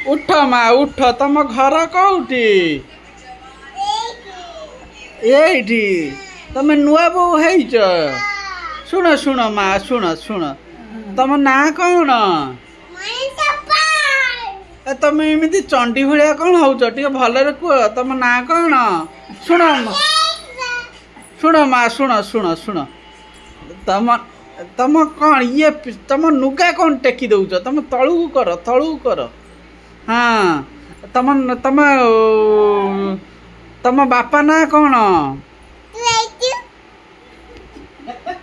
उठ माँ उठ तुम घर कौटी एठी तुम नुआ बो हैच शुण शुण माँ शुण शुण तुम ना कौन तुम एमती चंडी भाया कौन हो भलरे कह तुम ना कौन शुण शुण माँ शुण शुण शुण तुम तुम कौन ये तुम नुगा कौन टेकी दौच तुम तलू कर हाँ तुम तुम तुम बापा ना कौन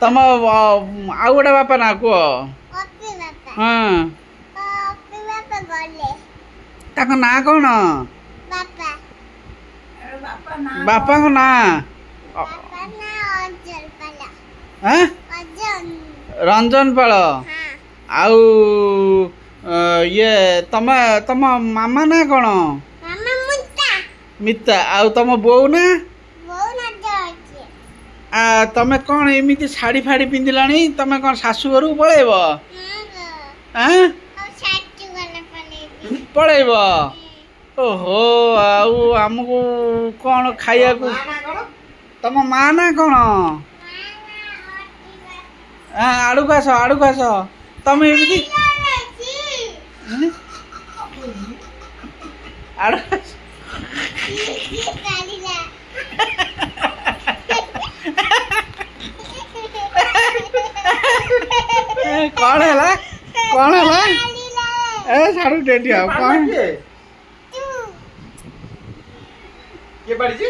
तुम आउ गोटे बापा ना कह हाँ ताको ना कौन बापा को ना रंजन पाल आउ ये तम तम मामा ना कौन मिता आउ तम बो ना तमें कौन एमती शाढ़ी फाड़ी पिंधिलानी तमें कौन शाशु घर पलैब पलैब ओहो आउ आमको कौन खाया को तम माँ ना कौन आड़ू आस तुम एमती आड़ू कौन है ए साड़ू डेटी कौन ये बड़ी जी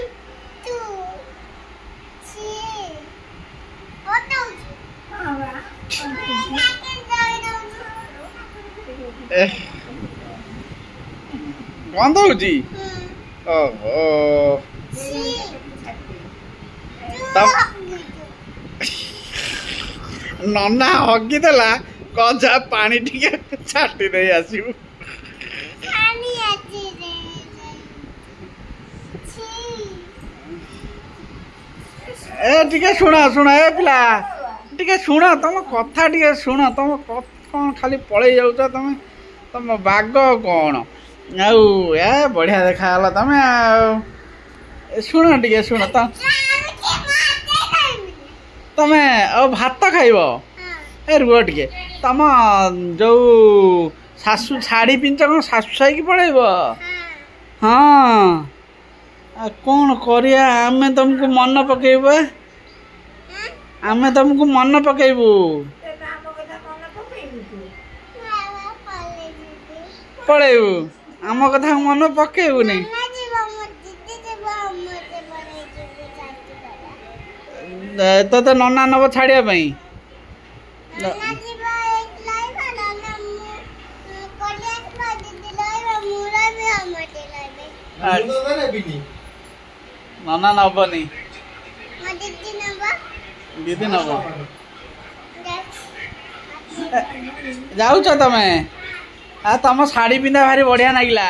गंध होची ओहो नना हगिदेला कजा पानी टिके छाटी दे आसू ए टिके शुण शुण ए पिला टिके शुण तुम कथा टिके शुण तुम कौन खाली पलि जाऊच तुम तुम बाग कौन आउ ए बढ़िया देखागला तुम शुण टिके शुण तमें भात खाइब ए रुह टिके तुम जो शाशु शाढ़ी पिंच कौन शाशु साइक पलैब हाँ कौन करिया आमे तुमको मन पकेब आमे तुमको मन पकेबू पलैबू आम कथा मन पकेबू नहीं तो नना नब छाड़िया नना नबनी दीदी नब जाऊच तमें तुम शाढ़ी पिंधा भारी बढ़िया लगिला।